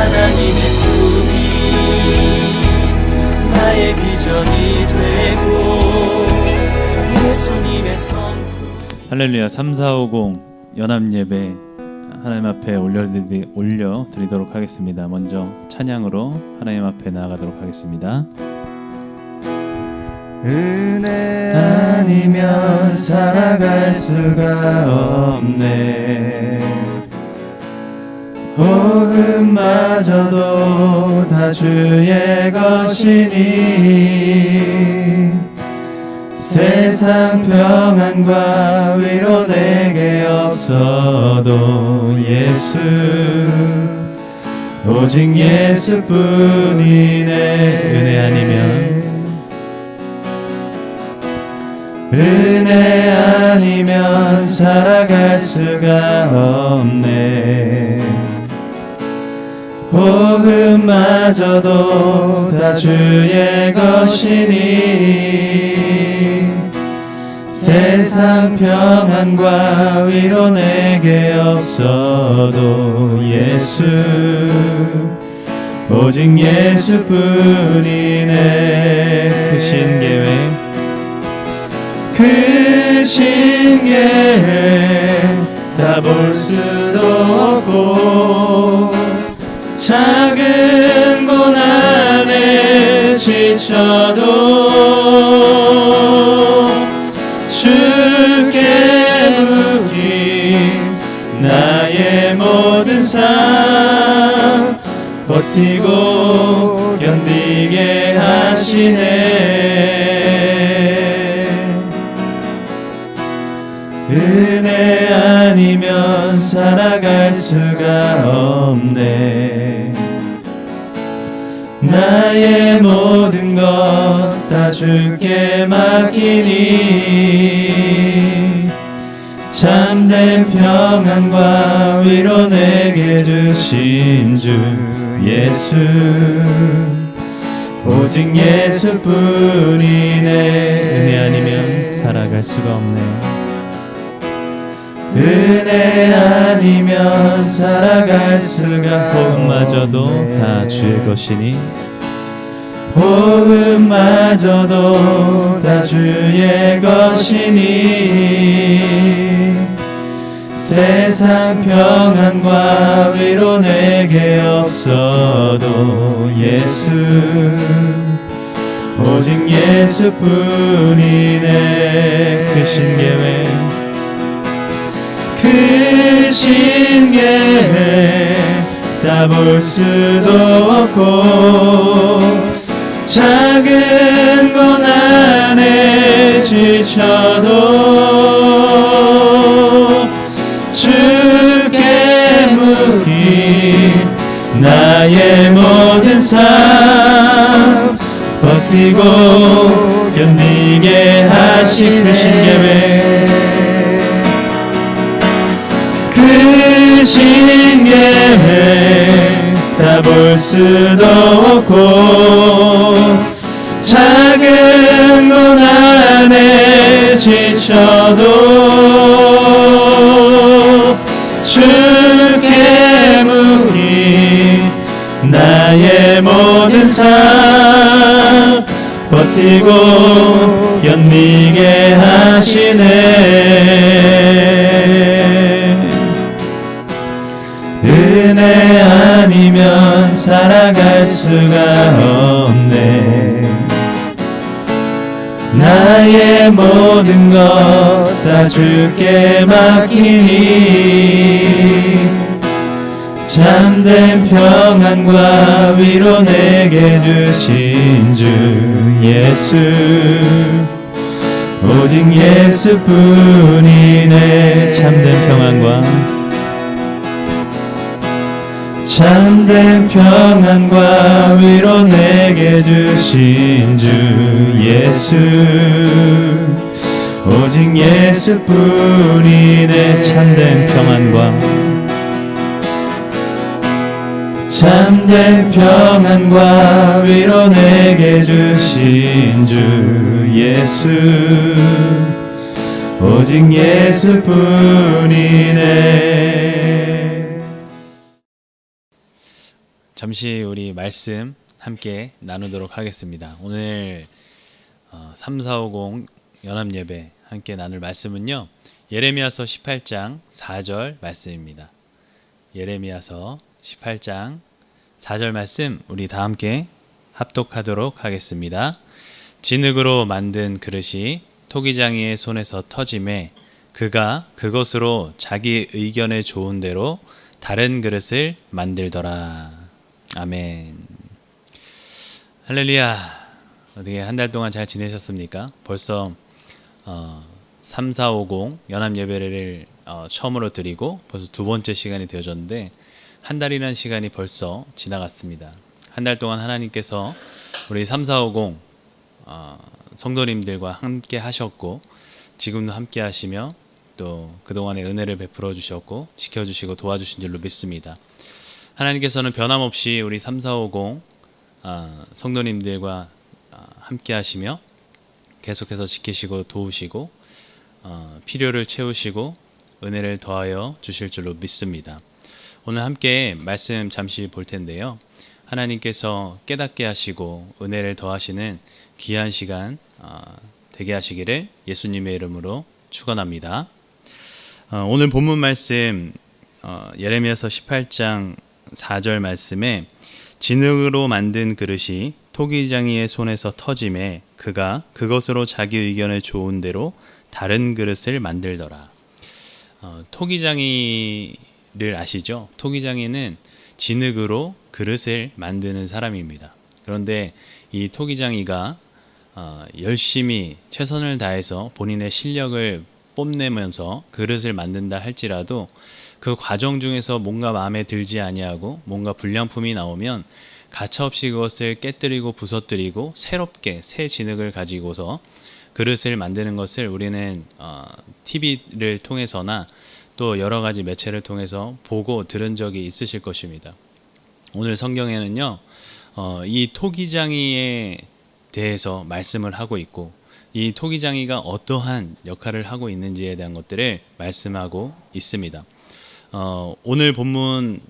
하나님의 꿈이 나의 비전이 되고 예수님의 성품. 할렐루야. 3450 연합예배 하나님 앞에 올려드리도록 하겠습니다. 먼저 찬양으로 하나님 앞에 나아가도록 하겠습니다. 은혜 아니면 살아갈 수가 없네. 호흡마저도 다 주의 것이니 세상 평안과 위로 내게 없어도 예수, 오직 예수뿐이네. 은혜 아니면 살아갈 수가 없네. 호흡마저도 다 주의 것이니 세상 평안과 위로 내게 없어도 예수, 오직 예수뿐이네. 크신 계획 다 볼 수도 없고 작은 고난에 지쳐도 주께 묶인 나의 모든 삶 버티고 견디게 하시네. 은혜 아니면 살아갈 수가 없네. 나의 모든 것 다 주께 맡기니 참된 평안과 위로 내게 주신 주 예수, 오직 예수뿐이네. 은혜 아니면 살아갈 수가 없네. 은혜 아니면 살아갈 수가 호흡마저도 다 주의 것이니 호흡마저도 다 주의 것이니 세상 평안과 위로 내게 없어도 예수, 오직 예수뿐이네. 크신 계획 다 볼 수도 없고 작은 고난에 지쳐도 주께 묶인 나의 모든 삶 버티고 견디게 하시네. 크신 계획 다 볼 수도 없고 작은 고난에 지쳐도 주께 묶인 나의 모든 삶 버티고 견디게 하시네. 은혜 아니면 살아갈 수가 없네. 나의 모든 것 다 주께 맡기니 참된 평안과 위로 내게 주신 주 예수, 오직 예수뿐이네. 참된 평안과 위로 내게 주신 주 예수, 오직 예수뿐이네. 참된 평안과 위로 내게 주신 주 예수, 오직 예수뿐이네. 잠시 우리 말씀 함께 나누도록 하겠습니다. 오늘 3450 연합예배 함께 나눌 말씀은요, 예레미야서 18장 4절 말씀입니다. 예레미야서 18장 4절 말씀 우리 다 함께 합독하도록 하겠습니다. 진흙으로 만든 그릇이 토기장이의 손에서 터짐에 그가 그것으로 자기 의견에 좋은 대로 다른 그릇을 만들더라. 아멘. 할렐루야. 어떻게 한 달 동안 잘 지내셨습니까? 벌써 3450 연합예배를 처음으로 드리고 벌써 두 번째 시간이 되어졌는데, 한 달이라는 시간이 벌써 지나갔습니다. 한 달 동안 하나님께서 우리 3450 성도님들과 함께 하셨고, 지금도 함께 하시며 또 그동안의 은혜를 베풀어 주셨고 지켜주시고 도와주신 줄로 믿습니다. 하나님께서는 변함없이 우리 3450 성도님들과 함께 하시며 계속해서 지키시고 도우시고 필요를 채우시고 은혜를 더하여 주실 줄로 믿습니다. 오늘 함께 말씀 잠시 볼 텐데요, 하나님께서 깨닫게 하시고 은혜를 더하시는 귀한 시간 되게 하시기를 예수님의 이름으로 축원합니다. 오늘 본문 말씀 예레미야서 18장 4절 말씀에 진흙으로 만든 그릇이 토기장이의 손에서 터짐에 그가 그것으로 자기 의견에 좋은 대로 다른 그릇을 만들더라. 토기장이를 아시죠? 토기장이는 진흙으로 그릇을 만드는 사람입니다. 그런데 이 토기장이가 열심히 최선을 다해서 본인의 실력을 뽐내면서 그릇을 만든다 할지라도 그 과정 중에서 뭔가 마음에 들지 아니하고 뭔가 불량품이 나오면 가차없이 그것을 깨뜨리고 부서뜨리고 새롭게 새 진흙을 가지고서 그릇을 만드는 것을 우리는 TV를 통해서나 또 여러 가지 매체를 통해서 보고 들은 적이 있으실 것입니다. 오늘 성경에는요, 이 토기장이에 대해서 말씀을 하고 있고, 이 토기장이가 어떠한 역할을 하고 있는지에 대한 것들을 말씀하고 있습니다. 오늘 본문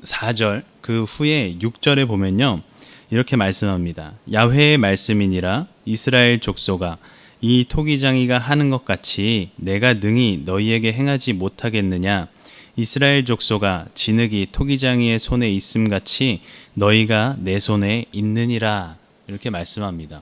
4절 그 후에 6절에 보면요, 이렇게 말씀합니다. 야훼의 말씀이니라 이스라엘 족속아, 이 토기장이가 하는 것 같이 내가 능히 너희에게 행하지 못하겠느냐? 이스라엘 족속아, 진흙이 토기장이의 손에 있음 같이 너희가 내 손에 있느니라. 이렇게 말씀합니다.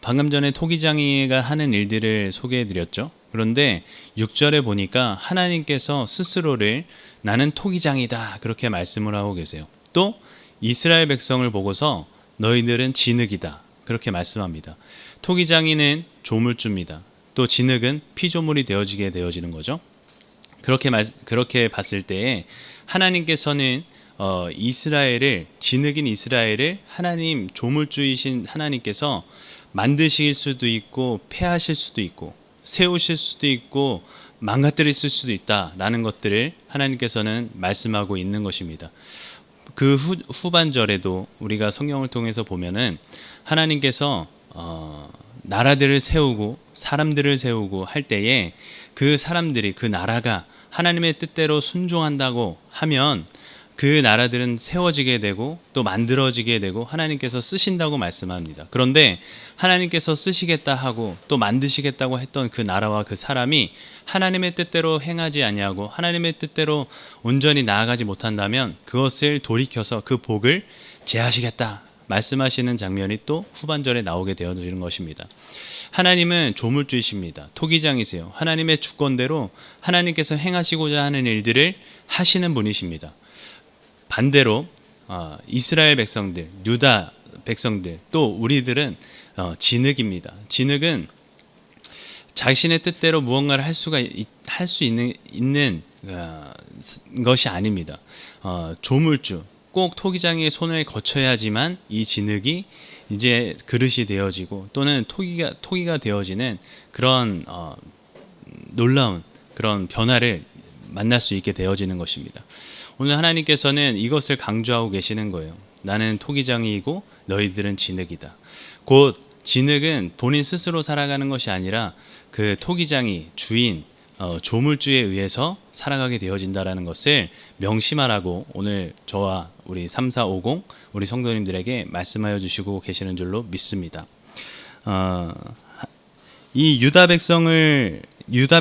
방금 전에 토기장이가 하는 일들을 소개해 드렸죠. 그런데 6절에 보니까 하나님께서 스스로를 나는 토기장이다 그렇게 말씀을 하고 계세요. 또 이스라엘 백성을 보고서 너희들은 진흙이다 그렇게 말씀합니다. 토기장이는 조물주입니다. 또 진흙은 피조물이 되어지는 거죠. 그렇게 봤을 때에 하나님께서는 진흙인 이스라엘을 하나님, 조물주이신 하나님께서 만드실 수도 있고 폐하실 수도 있고 세우실 수도 있고 망가뜨리실 수도 있다라는 것들을 하나님께서는 말씀하고 있는 것입니다. 그 후반절에도 우리가 성경을 통해서 보면은 하나님께서 나라들을 세우고 사람들을 세우고 할 때에 그 사람들이, 그 나라가 하나님의 뜻대로 순종한다고 하면 그 나라들은 세워지게 되고 또 만들어지게 되고 하나님께서 쓰신다고 말씀합니다. 그런데 하나님께서 쓰시겠다 하고 또 만드시겠다고 했던 그 나라와 그 사람이 하나님의 뜻대로 행하지 아니하고 하나님의 뜻대로 온전히 나아가지 못한다면 그것을 돌이켜서 그 복을 제하시겠다 말씀하시는 장면이 또 후반절에 나오게 되어지는 것입니다. 하나님은 조물주이십니다. 토기장이세요. 하나님의 주권대로 하나님께서 행하시고자 하는 일들을 하시는 분이십니다. 반대로 이스라엘 백성들, 유다 백성들, 또 우리들은 진흙입니다. 진흙은 자신의 뜻대로 무언가를 할 수 있는 것이 아닙니다. 조물주, 꼭 토기장의 손을 거쳐야지만 이 진흙이 이제 그릇이 되어지고 또는 토기가 되어지는 그런 놀라운 그런 변화를 만날 수 있게 되어지는 것입니다. 오늘 하나님께서는 이것을 강조하고 계시는 거예요. 나는 토기장이고 너희들은 진흙이다. 곧 진흙은 본인 스스로 살아가는 것이 아니라 그 토기장이 주인 조물주에 의해서 살아가게 되어진다라는 것을 명심하라고 오늘 저와 우리 3450 우리 성도님들에게 말씀하여 주시고 계시는 줄로 믿습니다. 이 유다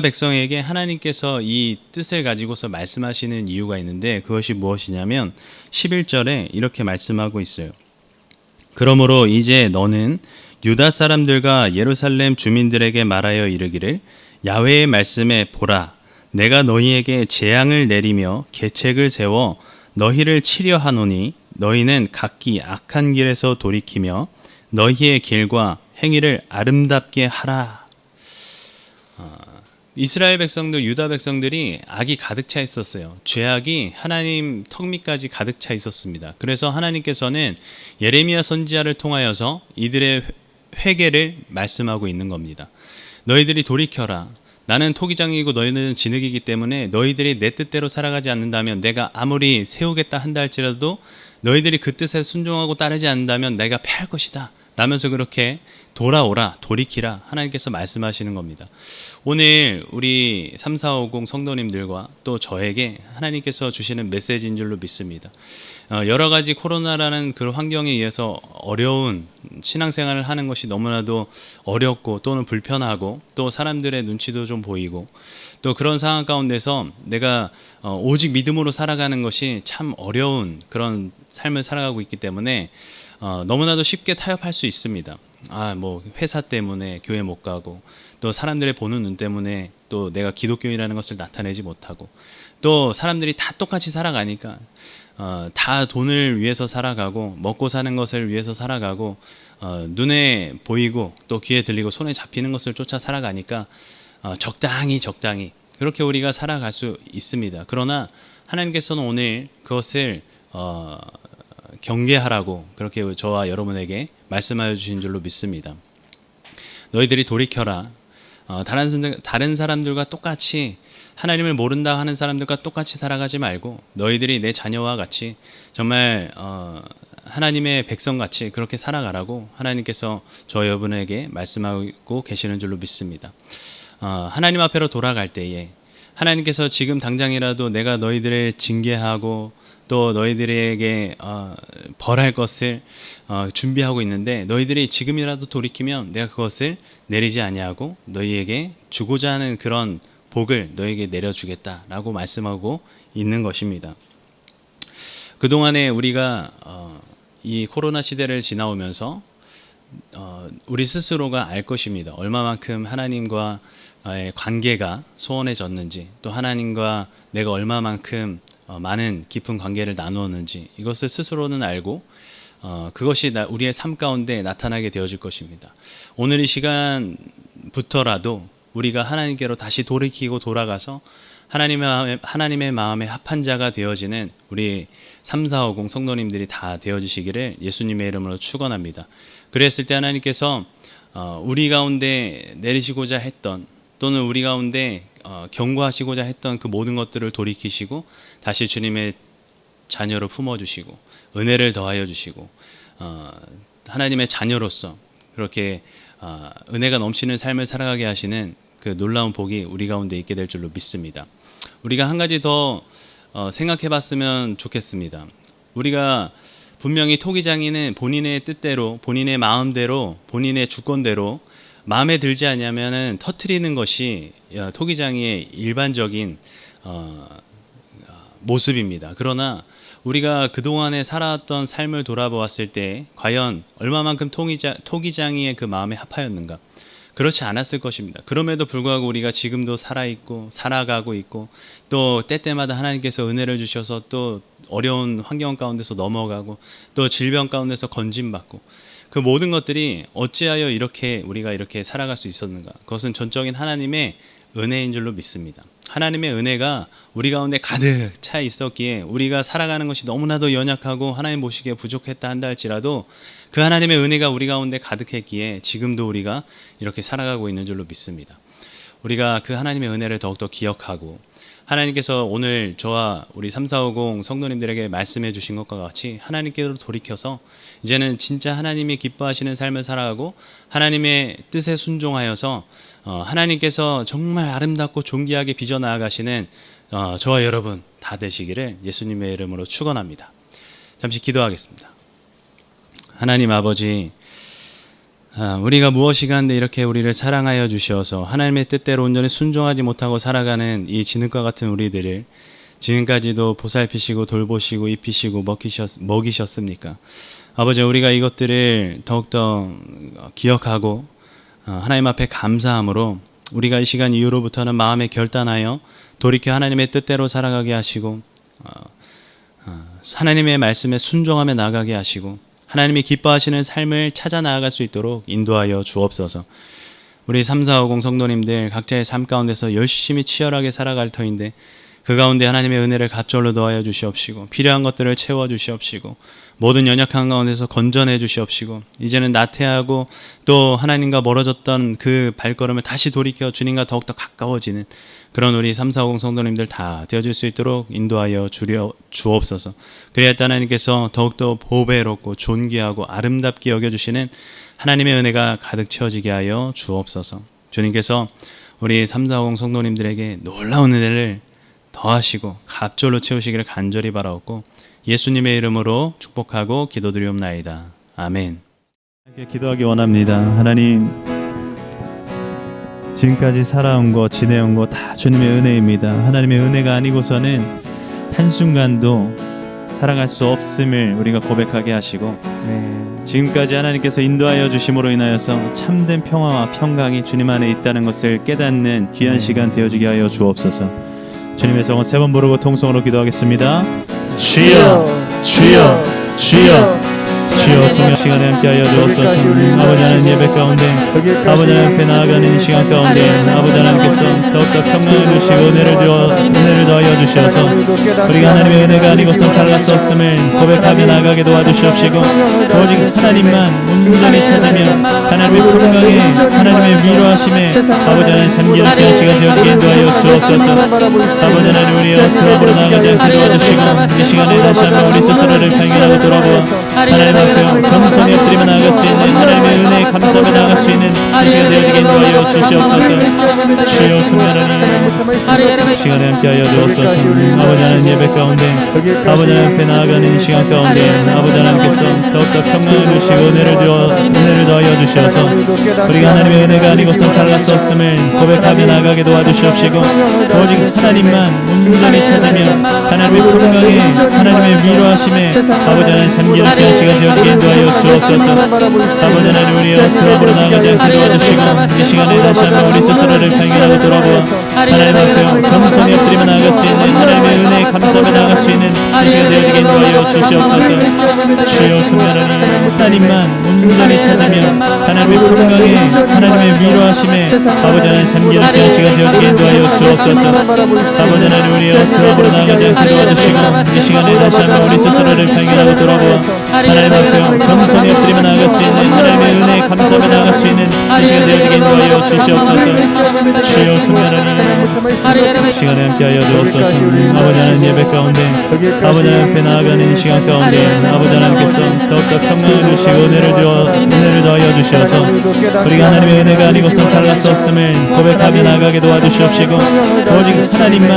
백성에게 하나님께서 이 뜻을 가지고서 말씀하시는 이유가 있는데, 그것이 무엇이냐면 11절에 이렇게 말씀하고 있어요. 그러므로 이제 너는 유다 사람들과 예루살렘 주민들에게 말하여 이르기를, 야훼의 말씀에 보라, 내가 너희에게 재앙을 내리며 계책을 세워 너희를 치려 하노니 너희는 각기 악한 길에서 돌이키며 너희의 길과 행위를 아름답게 하라. 이스라엘 백성들, 유다 백성들이 악이 가득 차 있었어요. 죄악이 하나님 턱 밑까지 가득 차 있었습니다. 그래서 하나님께서는 예레미야 선지자를 통하여서 이들의 회개를 말씀하고 있는 겁니다. 너희들이 돌이켜라. 나는 토기장이고 너희는 진흙이기 때문에 너희들이 내 뜻대로 살아가지 않는다면, 내가 아무리 세우겠다 한다 할지라도 너희들이 그 뜻에 순종하고 따르지 않는다면 내가 패할 것이다 라면서 그렇게 돌아오라, 돌이키라 하나님께서 말씀하시는 겁니다. 오늘 우리 3450 성도님들과 또 저에게 하나님께서 주시는 메시지인 줄로 믿습니다. 여러 가지 코로나라는 그 환경에 의해서 어려운 신앙생활을 하는 것이 너무나도 어렵고 또는 불편하고, 또 사람들의 눈치도 좀 보이고, 또 그런 상황 가운데서 내가 오직 믿음으로 살아가는 것이 참 어려운 그런 삶을 살아가고 있기 때문에 너무나도 쉽게 타협할 수 있습니다. 뭐 회사 때문에 교회 못 가고, 또 사람들의 보는 눈 때문에 또 내가 기독교인이라는 것을 나타내지 못하고, 또 사람들이 다 똑같이 살아가니까 다 돈을 위해서 살아가고 먹고 사는 것을 위해서 살아가고, 눈에 보이고 또 귀에 들리고 손에 잡히는 것을 쫓아 살아가니까 적당히 그렇게 우리가 살아갈 수 있습니다. 그러나 하나님께서는 오늘 그것을 경계하라고 그렇게 저와 여러분에게 말씀하여 주신 줄로 믿습니다. 너희들이 돌이켜라. 다른 사람들과 똑같이, 하나님을 모른다 하는 사람들과 똑같이 살아가지 말고 너희들이 내 자녀와 같이 정말 하나님의 백성같이 그렇게 살아가라고 하나님께서 저 여러분에게 말씀하고 계시는 줄로 믿습니다. 하나님 앞으로 돌아갈 때에 하나님께서 지금 당장이라도 내가 너희들을 징계하고 또 너희들에게 벌할 것을 준비하고 있는데, 너희들이 지금이라도 돌이키면 내가 그것을 내리지 아니하고 너희에게 주고자 하는 그런 복을 너희에게 내려주겠다라고 말씀하고 있는 것입니다. 그동안에 우리가 이 코로나 시대를 지나오면서 우리 스스로가 알 것입니다. 얼마만큼 하나님과의 관계가 소원해졌는지, 또 하나님과 내가 얼마만큼 많은 깊은 관계를 나누었는지, 이것을 스스로는 알고 그것이 우리의 삶 가운데 나타나게 되어질 것입니다. 오늘 이 시간부터라도 우리가 하나님께로 다시 돌이키고 돌아가서 하나님의 마음에 합한 자가 되어지는 우리 3450 성도님들이 다 되어지시기를 예수님의 이름으로 축원합니다. 그랬을 때 하나님께서 우리 가운데 내리시고자 했던, 또는 우리 가운데 경고하시고자 했던 그 모든 것들을 돌이키시고 다시 주님의 자녀로 품어주시고 은혜를 더하여 주시고 하나님의 자녀로서 그렇게 은혜가 넘치는 삶을 살아가게 하시는 그 놀라운 복이 우리 가운데 있게 될 줄로 믿습니다. 우리가 한 가지 더 생각해 봤으면 좋겠습니다. 우리가 분명히 토기장이는 본인의 뜻대로, 본인의 마음대로, 본인의 주권대로 마음에 들지 않냐면은 터트리는 것이 토기장이의 일반적인 모습입니다. 그러나 우리가 그동안에 살아왔던 삶을 돌아보았을 때 과연 얼마만큼 토기장이의 그 마음에 합하였는가? 그렇지 않았을 것입니다. 그럼에도 불구하고 우리가 지금도 살아있고 살아가고 있고, 또 때때마다 하나님께서 은혜를 주셔서 또 어려운 환경 가운데서 넘어가고, 또 질병 가운데서 건짐받고, 그 모든 것들이 어찌하여 우리가 이렇게 살아갈 수 있었는가? 그것은 전적인 하나님의 은혜인 줄로 믿습니다. 하나님의 은혜가 우리 가운데 가득 차 있었기에 우리가 살아가는 것이 너무나도 연약하고 하나님 보시기에 부족했다 한다 할지라도 그 하나님의 은혜가 우리 가운데 가득했기에 지금도 우리가 이렇게 살아가고 있는 줄로 믿습니다. 우리가 그 하나님의 은혜를 더욱더 기억하고, 하나님께서 오늘 저와 우리 3450 성도님들에게 말씀해 주신 것과 같이 하나님께로 돌이켜서 이제는 진짜 하나님이 기뻐하시는 삶을 살아가고 하나님의 뜻에 순종하여서 하나님께서 정말 아름답고 존귀하게 빚어 나아가시는 저와 여러분 다 되시기를 예수님의 이름으로 축원합니다. 잠시 기도하겠습니다. 하나님 아버지, 우리가 무엇이간데 이렇게 우리를 사랑하여 주셔서 하나님의 뜻대로 온전히 순종하지 못하고 살아가는 이 진흙과 같은 우리들을 지금까지도 보살피시고 돌보시고 입히시고 먹이셨습니까? 아버지, 우리가 이것들을 더욱더 기억하고 하나님 앞에 감사함으로 우리가 이 시간 이후로부터는 마음에 결단하여 돌이켜 하나님의 뜻대로 살아가게 하시고 하나님의 말씀에 순종하며 나가게 하시고 하나님이 기뻐하시는 삶을 찾아 나아갈 수 있도록 인도하여 주옵소서. 우리 3450 성도님들 각자의 삶 가운데서 열심히 치열하게 살아갈 터인데 그 가운데 하나님의 은혜를 갑절로 더하여 주시옵시고 필요한 것들을 채워 주시옵시고 모든 연약한 가운데서 건져내 주시옵시고 이제는 나태하고 또 하나님과 멀어졌던 그 발걸음을 다시 돌이켜 주님과 더욱더 가까워지는 그런 우리 3450 성도님들 다 되어줄 수 있도록 인도하여 주옵소서. 그래야 하나님께서 더욱더 보배롭고 존귀하고 아름답게 여겨주시는 하나님의 은혜가 가득 채워지게 하여 주옵소서. 주님께서 우리 3450 성도님들에게 놀라운 은혜를 더하시고 갑절로 채우시기를 간절히 바라옵고 예수님의 이름으로 축복하고 기도드리옵나이다. 아멘. 기도하기 원합니다. 하나님, 지금까지 살아온 거 지내온 거 다 주님의 은혜입니다. 하나님의 은혜가 아니고서는 한순간도 살아갈 수 없음을 우리가 고백하게 하시고 지금까지 하나님께서 인도하여 주심으로 인하여서 참된 평화와 평강이 주님 안에 있다는 것을 깨닫는 귀한 시간 되어지게 하여 주옵소서. 주님의 성은 세 번 부르고 통성으로 기도하겠습니다. 주여 주여 주여 주여, 성령 시간에 함께하여 주옵소서. 아버지 하나님, 예배 가운데 아버지 하나님 앞에 나아가는 이 시간 가운데 아버지 하나님께서 더욱더 평강을 주시고 은혜를 더하여 주셔서 우리가 하나님의 은혜가 아니고선 살아갈 수 없음을 고백하며 나아가게 도와주시옵시고 오직 하나님만 온전히 찾으며 하나님의 평강에 하나님의 위로하심에 아버지 하나님 잠기는 귀한 시간 되어지게 인도하여 주옵소서. 아버지 하나님, 우리의 부업으로 나아가지 않게 도와주시고 이 시간에 다시 한번 우리 스스로를 발견하고 돌아보아 하나님 앞에 겸손히 엎드리며 나아갈 수 있는 하나님의 은혜에 감사하며 나아갈 수 있는 이 시간 되어지게 인도하여 주시옵소서. 주여, 성령하나님, 시간에 함께하여 주옵소서. 아버지 하나님, 예배 가운데 아버지 하나님 앞에 나아가는 이 시간 가운데 아버지 하나님께서 더욱더 평강을 주시고 은혜를 더하여 주셔서 우리가 하나님의 은혜가 아니고선 살아갈 수 없음을 고백하며 나아가게 도와주시옵시고 오직 하나님만 온전히 찾으며 하나님의 평강에 하나님의 위로하심에 아버지 하나님 잠기는 귀한 시간 되어지게 인도하여 주옵소서. 아버지 하나님, 우리의 부업으로 나아가지 않게 도와주시고 이 시간에 다시 한번 우리 스스로를 발견하고 돌아보아 하나님 앞에 겸손히 엎드리며 나아갈 수 있는 하나님의 은혜에 감사하며 나아갈 수 있는 이 시간 되어지게 인도하여 주시옵소서. 주여, 하나님만 온전히 찾으며 하나님의 평강에 하나님의 위로하심에 아버지 하나님 잠기는 귀한 시간 되어지게 인도하여 주옵소서. 아버지 하나님, 우리의 부업으로 나아가지 않게 도와주시고 이 시간에 다시 한번 우리 스스로를 발견하고 돌아보아 하나님 앞에 겸손히 엎드리며 나아갈 수 있는 하나님의 은혜에 감사하며 나아갈 수 있는 이 시간 되어지게 인도하여 주시옵소서. 주여, 하나님, 시간에 함께하여 주옵소서. 아버지 하나님, 예배 가운데 아버지 하나님 앞에 나아가는 이 시간 가운데 아버지 하나님께서 더욱더 평강을 주시고 은혜를 더하여 주셔서 우리가 하나님의 은혜가 아니고선 살아갈 수 없음을 고백하며 나아가게 도와주시옵시고 오직 하나님만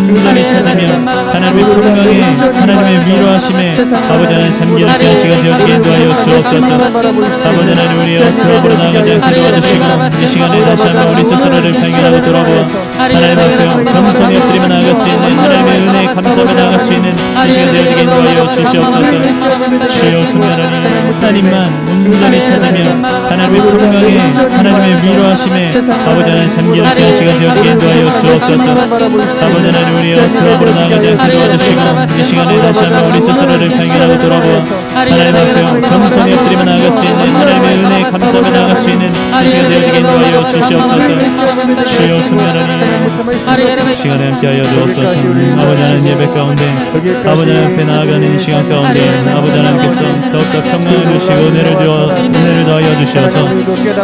온전히 찾으며 하나님의 평강에 하나님의 위로하심에 아버지 하나님 잠기는 귀한 시간 되어지게 인도하여 주옵소서. 아버지 하나님, 우리의 부업으로 나아가지 않게 도와주시고 이 시간에 다시 한번 우리 스스로를 발견하고 돌아보아 하나님 앞에 겸손히 엎드리며 나아갈 수 있는 하나님의 은혜에 감사하며 나아갈 수 있는 이 시간 되어지게 인도하여 주시옵소서. 주여, 하나님만 온전히 찾으며 하나님의 평강에 하나님의 위로하심에 아버지 하나님 잠기는 귀한 시간 되어지게 인도하여 주옵소서. 아버지 하나님, 우리의 부업으로 나아가지 않게 도와주시고 이 시간에 다시 한번 우리 스스로를 발견하고 돌아보아 하나님 앞에 겸손히 엎드리며 나아갈 수 있는 하나님의 은혜에 감사하며 나아갈 수 있는 이 시간 되어지게 인도하여 주시옵소서. 주여, 하나님, 시간에 함께하여 주옵소서. 아버지 하나님, 예배 가운데 아버지 하나님 앞에 나아가는 이 시간 가운데 아버지 하나님께서 더욱더 평강을 주시고 은혜를 더하여 주셔서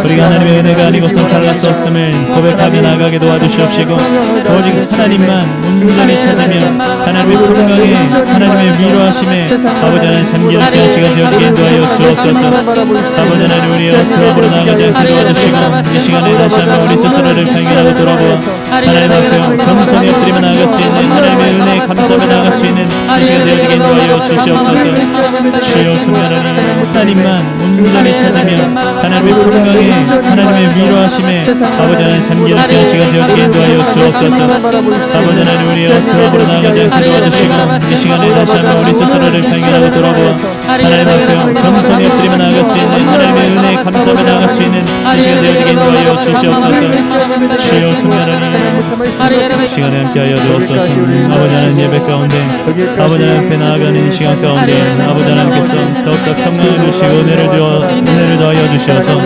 우리가 하나님의 은혜가 아니고선 살아갈 수 없음을 고백하며 나아가게 도와주시옵시고 오직 하나님만 온전히 찾으며 하나님의 평강에 하나님의 위로하심에 아버지 하나님 잠기는 귀한 시간 되었기에 인도하여 주옵소서. 아버지 하나님 우리의 부업으로 나아가지 않게 도와주시고 이 시간에 다시 한번 우리 스스로를 발견하고 돌아보아 하나님 앞에 겸손히 엎드리며 나아갈 수 있는 하나님의 은혜에 감사하며 나아갈 수 있는 이 시간 되어지게 인도하여 주시옵소서. 주여 소멸하니 하나님만 온전히 찾으며 하나님의 평강에 하나님의 위로하심에 아버지 하나님 잠기는 귀한 시간 되었기에 인도하여 주옵소서. 아버지 하나님 우리의 부업으로 나아가지 않게 도와주시고 이 시간에 다시 한번 우리 스스로를 발견하고 돌아보아 하나님 앞에 겸손히 엎드리며 나아갈 수 있는 하나님의 은혜에 감사하며 나아갈 수 있는 이 시간 되어지게 인도하여 주시옵소서. 주여 소멸하니 시간에 함께하여 주옵소서. 아버지 하나님 예배 가운데 아버지 하나님 앞에 나아가는 이 시간 가운데 아버지 하나님께서 더욱더 평강을 주시고 은혜를 더하여 주셔서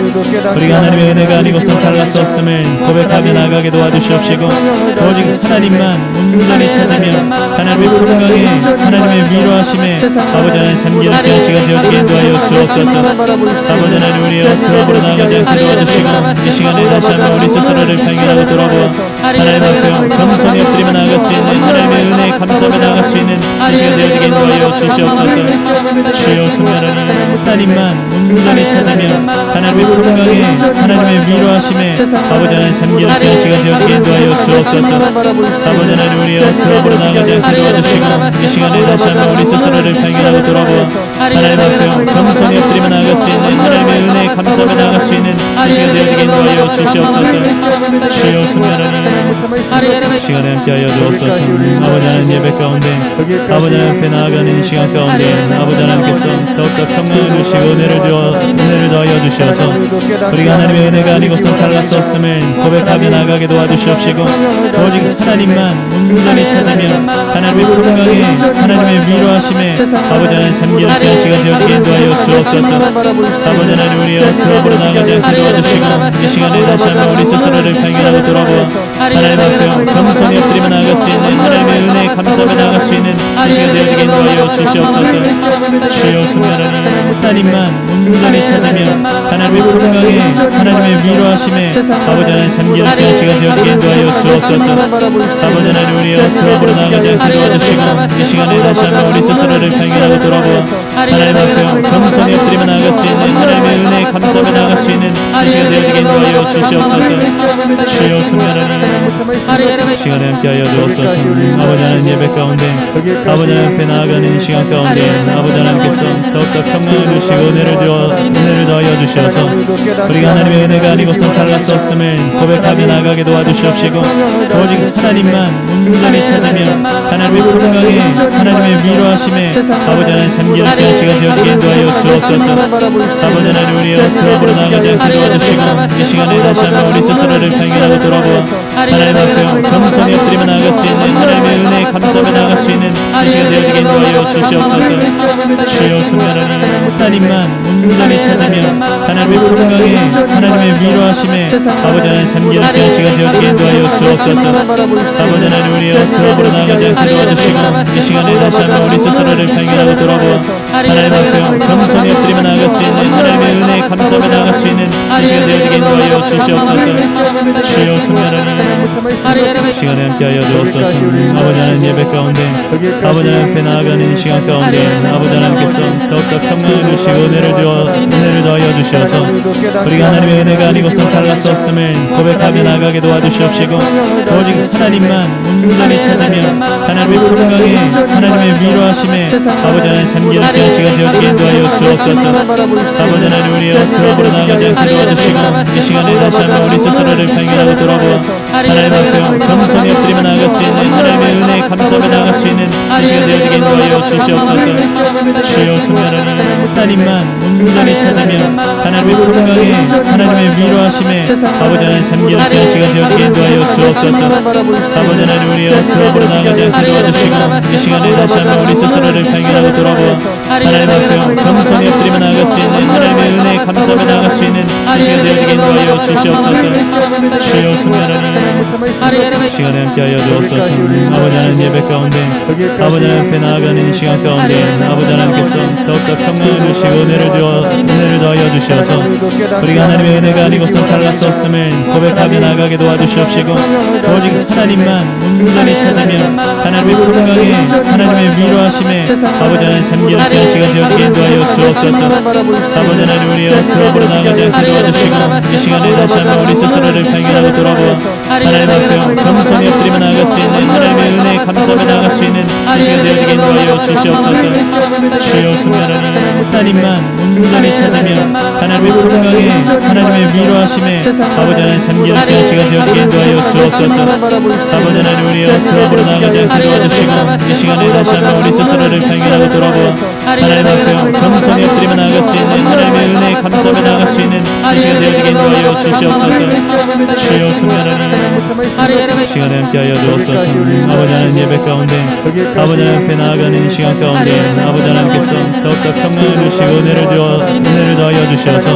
우리가 하나님의 은혜가 아니고선 살아갈 수 없음을 고백하며 나아가게 도와주시옵시고 오직 하나님만 온전히 찾으며 하나님의 평강에 하나님의 위로하심에 아버지 하나님 잠기는 귀한 시간 되었기에 인도하여 주옵소서. 아버지 하나님 우리의 부업으로 나아가지 않게 도와주시고 이 시간에 다시 한번 우리 스스로를 발견하고 돌아보아 하나님 앞에 겸손히 엎드리며 나아갈 수 있는 하나님의 은혜에 감사하며 나아갈 수 있는 이 시간 되어지게 인도하여 주시옵소서. 주여 소멸하니 하나님만 온전히 찾으며 하나님의 평강에 하나님의 위로하심에 아버지 하나님 잠기는 귀한 시간 되었기에 인도하여 주옵소서. 아버지 하나님 우리의 부업으로 나아가지 않게 도와주시고 이 시간에 다시 한번 우리 스스로를 발견하고 돌아보아 하나님 앞에 겸손히 엎드리며 나아갈 수 있는 하나님의 은혜에 감사하며 나아갈 수 있는 이 시간 되어지게 인도하여 주시옵소서. 주여 소멸하니 시간에 함께하여 주옵소서. 아버지 하나님 예배 가운데 아버지 하나님 앞에 나아가는 이 시간 가운데 아버지 하나님께서 더욱더 평강을 주시고 은혜를 더하여 주셔서 우리가 하나님의 은혜가 아니고선 살아갈 수 없음을 고백하며 나아가게 도와주시옵시고 오직 하나님만 온전히 찾으며 하나님의 평강에 하나님의 위로하심에 아버지 하나님 잠기는 귀한 시간 되었기에 인도하여 주옵소서. 아버지 하나님 우리의 부업으로 나아가지 않게 도와주시고 이 시간에 다시 한번 우리 스스로를 발견하고 돌아보아 하나님 앞에 겸손히 엎드리며 나아갈 수 있는 하나님의 은혜에 감사하며 나아갈 수 있는 이 시간 되어지게 인도하여 주시옵소서. 주여 소멸하니 하나님만 온전히 찾으며 하나님의 평강에 하나님의 위로하심에 아버지 하나님 잠기는 귀한 시간 되었기에 인도하여 주옵소서. 아버지 하나님 우리의 부업으로 나아가지 않게 도와주시고 이 시간에 다시 한번 우리 스스로를 발견하고 돌아보아 하나님 앞에 겸손히 엎드리며 나아갈 수 있는 하나님의 은혜에 감사하며 나아갈 수 있는 이 시간 되어지게 인도하여 주시옵소서. 주여 소멸하니 시간에 함께하여 주옵소서. 아버지 하나님 예배 가운데 아버지 하나님 앞에 나아가는 이 시간 가운데 아버지 하나님께서 더욱더 평강을 주시고 은혜를 더하여 주셔서 우리가 하나님의 은혜가 아니고선 살아갈 수 없음을 고백하며 나아가게 도와주시옵시고 오직 하나님만 온전히 찾으며 하나님의 평강에 하나님의 위로하심에 아버지 하나님 잠기는 귀한 시간 되었기에 인도하여 주옵소서. 아버지 하나님 우리의 부업으로 나아가지 않게 도와주시고 이 시간에 다시 한번 우리 스스로를 발견하고 돌아보아 하나님 앞에 겸손히 엎드리며 나아갈 수 있는 하나님의 은혜에 감사하며 나아갈 수 있는 이 시간 되어지게 인도하여 주시옵소서. 주여 소멸하니 하나님만 온전히 찾으며 하나님의 평강에 하나님의 위로하심에 아버지 하나님 잠기는 귀한 시간 되었기에 인도하여 주옵소서. 아버지 하나님 우리의 부업으로 나아가지 않게 도와주시고 이 시간에 다시 한번 우리 스스로를 발견하고 돌아보아 하나님 앞에 겸손히 엎드리며 나아갈 수 있는 하나님의 은혜에 감사하며 나아갈 수 있는 이 시간 되어지게 인도하여 주시옵소서. 주여 소멸하니 시간에 함께하여 주옵소서. 아버지 하나님 예배 가운데 아버지 하나님 앞에 나아가는 이 시간 가운데 아버지 하나님께서 더욱더 평강을 주시고 은혜를 더하여 주셔서 우리가 하나님의 은혜가 아니고선 살아갈 수 없음을 고백하며 나아가게 도와주시옵시고 오직 하나님만 온전히 찾으며 하나님의 평강에 하나님의 위로하심에 아버지 하나님 잠기는 귀한 시간 되었기에 인도하여 주옵소서. 아버지 하나님 우리의 부업으로 나아가지 않게 도와주시고 이 시간에 다시 한번 우리 스스로를 발견하고 돌아보아 하나님 앞에 겸손히 엎드리며 나아갈 수 있는 하나님의 은혜에 감사하며 나아갈 수 있는 이 시간 되어지게 인도하여 주시옵소서. 주여 소멸하니 하나님만 온전히 찾으며 하나님의 평강에 하나님의 위로하심에 아버지 하나님 잠기는 귀한 시간 되었기에 인도하여 주옵소서. 아버지 하나님 우리의 부업으로 나아가지 않게 도와주시고 이 시간에 다시 한번 우리 스스로를 발견하고 돌아보아 하나님 앞에 겸손히 엎드리며 나아갈 수 있는 하나님의 은혜에 감사하며 나아갈 수 있는 이 시간 되어지게 인도하여 주시옵소서. 주여 소멸하니 시간에 함께하여 주옵소서. 아버지 하나님 예배 가운데 아버지 하나님 앞에 나아가는 이 시간 가운데 아버지 하나님께서 더욱더 더욱더 평강을 주시고 은혜를 더하여 주셔서 우리가 하나님의 은혜가 아니고선 살아갈 수 없음을 고백하며 나가게 도와주시옵시고 오직 하나님만 온전히 찾으며 하나님의 평강에 하나님의 위로하심에 아버지 하나님 잠기는 귀한 시간 되어지게 인도하여 주옵소서. 아버지 하나님 우리의 어떠함으로 나가지 않게 도와주시고 이 시간에 다시 한번 우리 스스로를 발견하고 돌아보아 하나님 앞에 겸손히 엎드리며 나아갈 수 있는 하나님의 은혜에 감사하며 나아갈 수 있는 이 시간 되어지게 인도하여 주시옵소서. 주여 소멸하니 하나님만 온전히 찾으며 하나님의 평강에 하나님의 위로하심에 아버지 하나님 잠기는 귀한 시간 되어지게 인도하여 주옵소서. 아버지 하나님 우리의 어떠함으로 나아가지 않게 도와주시고 이 시간에 다시 한번 우리 스스로를 발견하고 돌아보아 하나님 앞에 겸손히 엎드리며 나아갈 수 있는 하나님의 은혜에 감사하며 나아갈 수 있는 이 시간 되어지게 인도하여 주시옵소서. 주여 소멸하니 시간에 함께하여 주옵소서. 아버지 하나님 예배 가운데 아버지 하나님 앞에 나아가는 이 시간 가운데 아버지 하나님께서 더욱더 평강을 주시고 은혜를 더하여 주셔서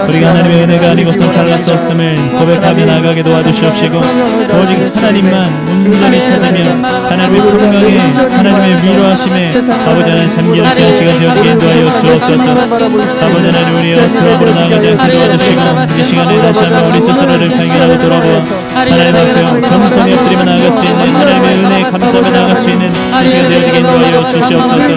우리가 하나님의 은혜가 아니고선 살아갈 수 없음을 고백하며 나아가게 도와주시옵시고 오직 하나님만 온전히 찾으며 하나님의 평강에 하나님의 위로하심에 아버지 하나님 잠기는 귀한 시간 되어지게 인도하여 주옵소서. 아버지 하나님 우리의 어떠함으로 나아가지 않게 도와주시고 이 시간에 다시 한번 우리 스스로를 발견하고 돌아보아 하나님 앞에 겸손히 엎드리며 나아갈 수 있는 하나님의 은혜에 감사하며 나아갈 수 있는 이 시간 되어지게 인도하여 주시옵소서.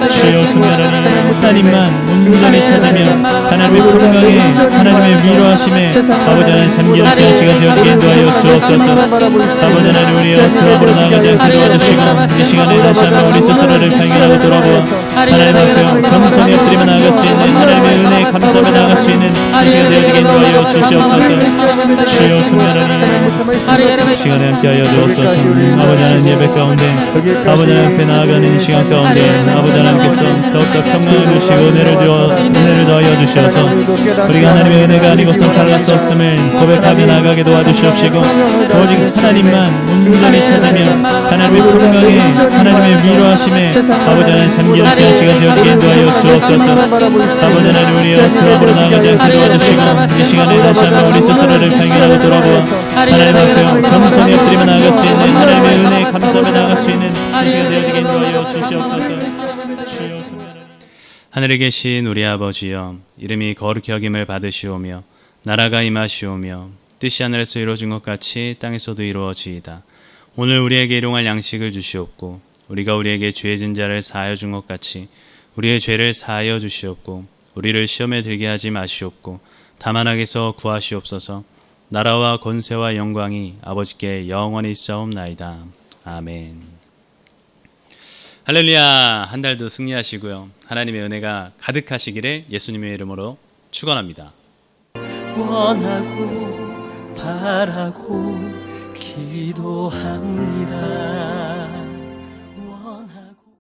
주여 소멸하니 하나님만 온전히 찾으며 하나님의 평강에 하나님의 위로하심에 아버지 하나님 잠기는 귀한 시간 되어지게 인도하여 주옵소서. 아버지 하나님 우리의 어떠함으로 나아가지 않게 도와주시고 이 시간에 다시 한번 우리 스스로를 발견하고 돌아보아 하나님 앞에 겸손히 엎드리며 나아갈 수 있는 하나님의 은혜에 감사하며 나아갈 수 있는 이 시간 되어지게 인도하여 주시옵소서. 주여 소멸하니 시간에 함께하여 주옵소서. 아버지 하나님 예배 가운데 아버지 하나님 앞에 나아가는 이 시간 가운데 아버지 하나님께서 더욱더 평강을 주시고 은혜를 더하여 주셔서 우리가 하나님의 은혜가 아니고선 살아갈 수 없음을 고백하며 나아가게 도와주시옵시고 오직 하나님만 온전히 찾으며 하나님의 평강에 하나님의 위로하심에 아버지 하나님 잠기는 귀한 시간 되어지게 인도하여 주옵소서. 아버지 하나님 우리의 어떠함으로 나아가지 않게 도와주시고 이 시간에 다시 한번 우리 스스로를 발견하고 돌아보아 하나님 앞에 겸손히 엎드리며 나아갈 수 있는 하나님의 은혜에 감사하며 나아갈 수 있는 이 시간 되어지게 인도하여 주시옵소서. 주여 소멸하니 하늘에 계신 우리 아버지여 이름이 거룩히 여김을 받으시오며 나라가 임하시오며 뜻이 하늘에서 이루어진 것 같이 땅에서도 이루어지이다. 오늘 우리에게 일용할 양식을 주시옵고 우리가 우리에게 죄진 자를 사하여 준 것 같이 우리의 죄를 사하여 주시옵고 우리를 시험에 들게 하지 마시옵고 다만 악에서 구하시옵소서. 나라와 권세와 영광이 아버지께 영원히 있사옵나이다. 아멘. 할렐루야. 한 달도 승리하시고요. 하나님의 은혜가 가득하시기를 예수님의 이름으로 축원합니다. 원하고 바라고 기도합니다.